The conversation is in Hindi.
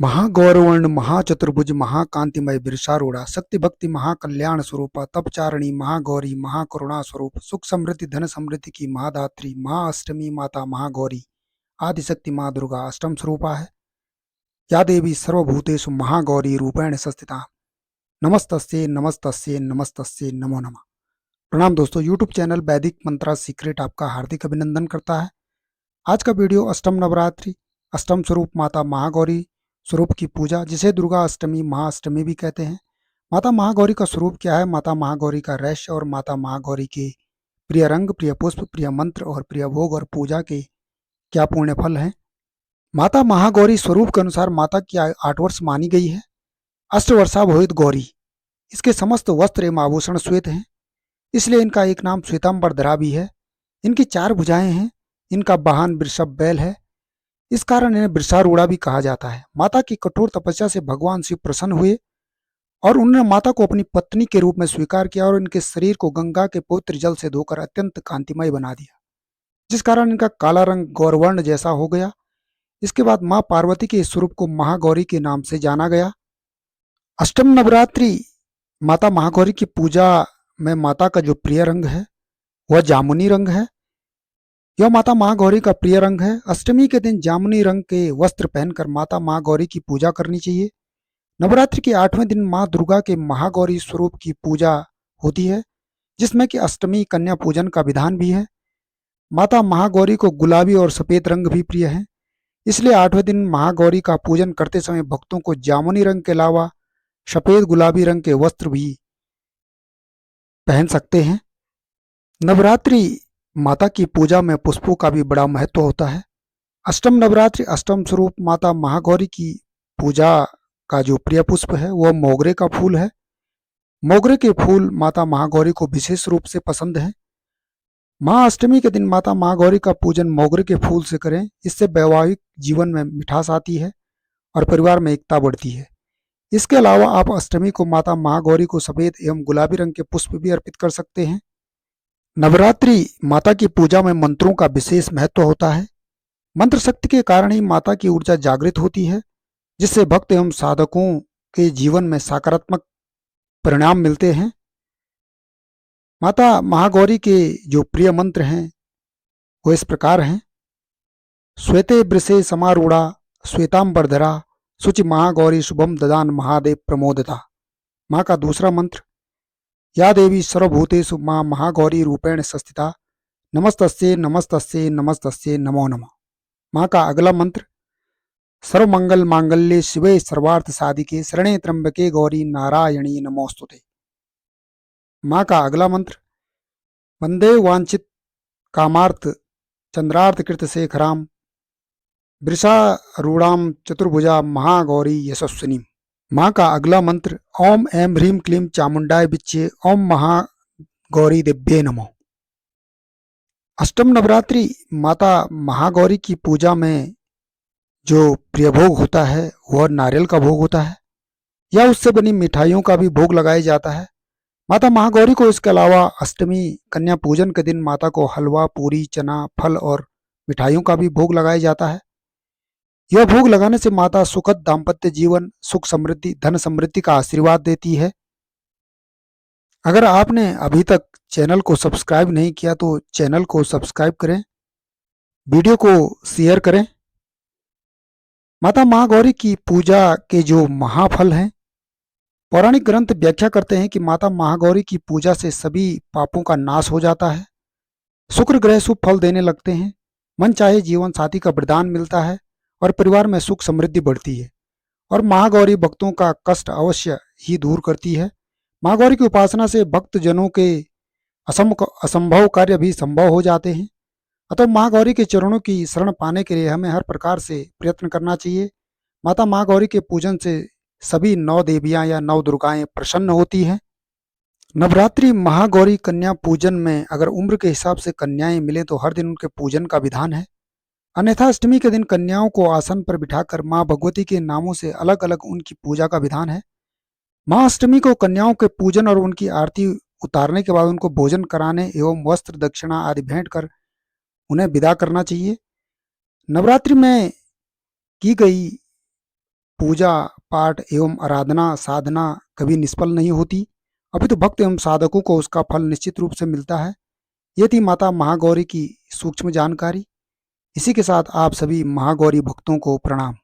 महागौरवर्ण महाचतुर्भुज महाकांतिमय बिरसारूढ़ा शक्ति भक्ति महाकल्याण स्वरूपा तपचारिणी महागौरी महाकरुणा स्वरूप सुख समृद्धि धन समृद्धि की महादात्री महाअष्टमी माता महागौरी आदिशक्ति माँ दुर्गा अष्टम स्वरूपा है। या देवी सर्वभूतेषु महागौरी रूपेण संस्थिता नमस्तस्ये नमस्तस्ये नमस्तस्ये नमो नमः। प्रणाम दोस्तों, यूट्यूब चैनल वैदिक मंत्रा सीक्रेट आपका हार्दिक अभिनंदन करता है। आज का वीडियो अष्टम नवरात्रि अष्टम स्वरूप माता महागौरी स्वरूप की पूजा, जिसे दुर्गा अष्टमी महाअष्टमी भी कहते हैं। माता महागौरी का स्वरूप क्या है, माता महागौरी का रहस्य और माता महागौरी के प्रिय रंग, प्रिय पुष्प, प्रिय मंत्र और प्रिय भोग और पूजा के क्या पुण्य फल हैं। माता महागौरी स्वरूप के अनुसार माता की 8 वर्ष मानी गई है। अष्टवर्षा भोहित गौरी, इसके समस्त वस्त्र एवं आभूषण श्वेत हैं, इसलिए इनका एक नाम श्वेतांबरधरा भी है। इनकी 4 भुजाएं हैं, इनका वाहन वृषभ बैल है, इस कारण इन्हें वृषारूढ़ा भी कहा जाता है। माता की कठोर तपस्या से भगवान शिव प्रसन्न हुए और उन्होंने माता को अपनी पत्नी के रूप में स्वीकार किया और इनके शरीर को गंगा के पवित्र जल से धोकर अत्यंत कांतिमय बना दिया, जिस कारण इनका काला रंग गौरवर्ण जैसा हो गया। इसके बाद माँ पार्वती के स्वरूप को महागौरी के नाम से जाना गया। अष्टम नवरात्रि माता महागौरी की पूजा में माता का जो प्रिय रंग है वह जामुनी रंग है। यह माता महागौरी का प्रिय रंग है। अष्टमी के दिन जामुनी रंग के वस्त्र पहनकर माता महागौरी की पूजा करनी चाहिए। नवरात्रि के 8वें दिन माँ दुर्गा के महागौरी स्वरूप की पूजा होती है, जिसमें कि अष्टमी कन्या पूजन का विधान भी है। माता महागौरी को गुलाबी और सफेद रंग भी प्रिय है, इसलिए 8वें दिन महागौरी का पूजन करते समय भक्तों को जामुनी रंग के अलावा सफेद गुलाबी रंग के वस्त्र भी पहन सकते हैं। नवरात्रि माता की पूजा में पुष्पों का भी बड़ा महत्व होता है। अष्टम नवरात्रि अष्टम स्वरूप माता महागौरी की पूजा का जो प्रिय पुष्प है वह मोगरे का फूल है। मोगरे के फूल माता महागौरी को विशेष रूप से पसंद है। महाअष्टमी के दिन माता महागौरी का पूजन मोगरे के फूल से करें, इससे वैवाहिक जीवन में मिठास आती है और परिवार में एकता बढ़ती है। इसके अलावा आप अष्टमी को माता महागौरी को सफेद एवं गुलाबी रंग के पुष्प भी अर्पित कर सकते हैं। नवरात्रि माता की पूजा में मंत्रों का विशेष महत्व होता है। मंत्र शक्ति के कारण ही माता की ऊर्जा जागृत होती है, जिससे भक्त एवं साधकों के जीवन में सकारात्मक परिणाम मिलते हैं। माता महागौरी के जो प्रिय मंत्र हैं वो इस प्रकार हैं। श्वेते वृषे समारूढ़ा श्वेतांबरधरा शुचि महागौरी शुभम ददान महादेव प्रमोदता। माँ का दूसरा मंत्र, या देवी सर्वभूतेषु माँ महागौरी रूपेण संस्थिता नमस्तस्ये नमस्तस्ये नमस्तस्ये नमो नमः। माँ का अगला मंत्र, सर्वमंगल मांगल्ये शिवे सर्वार्थ साधिके शरणे त्र्यंबके गौरी नारायणी नमोस्तुते। माँ का अगला मंत्र, वंदे वांछित कामार्थ चंद्रार्थ कृत शेखराम वृषारूढ़ाम चतुर्भुजा महागौरी यशस्विनी। माँ का अगला मंत्र, ओम ऐं ह्रीं क्लीं चामुंडाय विच्चे ओम महागौरी दिव्ये नमो। अष्टम नवरात्रि माता महागौरी की पूजा में जो प्रिय भोग होता है वह नारियल का भोग होता है, या उससे बनी मिठाइयों का भी भोग लगाया जाता है। माता महागौरी को इसके अलावा अष्टमी कन्या पूजन के दिन माता को हलवा, पूरी, चना, फल और मिठाइयों का भी भोग लगाया जाता है। यह भोग लगाने से माता सुखद दाम्पत्य जीवन, सुख समृद्धि, धन समृद्धि का आशीर्वाद देती है। अगर आपने अभी तक चैनल को सब्सक्राइब नहीं किया तो चैनल को सब्सक्राइब करें, वीडियो को शेयर करें। माता महागौरी की पूजा के जो महाफल हैं, पौराणिक ग्रंथ व्याख्या करते हैं कि माता महागौरी की पूजा से सभी पापों का नाश हो जाता है, शुक्र ग्रह शुभ फल देने लगते हैं, मन चाहे जीवन साथी का वरदान मिलता है और परिवार में सुख समृद्धि बढ़ती है, और महागौरी भक्तों का कष्ट अवश्य ही दूर करती है। महागौरी की उपासना से भक्त जनों के असंभव कार्य भी संभव हो जाते हैं। अतः महागौरी के चरणों की शरण पाने के लिए हमें हर प्रकार से प्रयत्न करना चाहिए। माता महागौरी के पूजन से सभी 9 देवियां या 9 दुर्गाएं प्रसन्न होती हैं। नवरात्रि महागौरी कन्या पूजन में अगर उम्र के हिसाब से कन्याएं मिलें तो हर दिन उनके पूजन का विधान है, अन्यथा अष्टमी के दिन कन्याओं को आसन पर बिठाकर माँ भगवती के नामों से अलग अलग उनकी पूजा का विधान है। माँ अष्टमी को कन्याओं के पूजन और उनकी आरती उतारने के बाद उनको भोजन कराने एवं वस्त्र दक्षिणा आदि भेंट कर उन्हें विदा करना चाहिए। नवरात्रि में की गई पूजा पाठ एवं आराधना साधना कभी निष्फल नहीं होती, अभी तो भक्त एवं साधकों को उसका फल निश्चित रूप से मिलता है। ये थी माता महागौरी की सूक्ष्म जानकारी। इसी के साथ आप सभी महागौरी भक्तों को प्रणाम।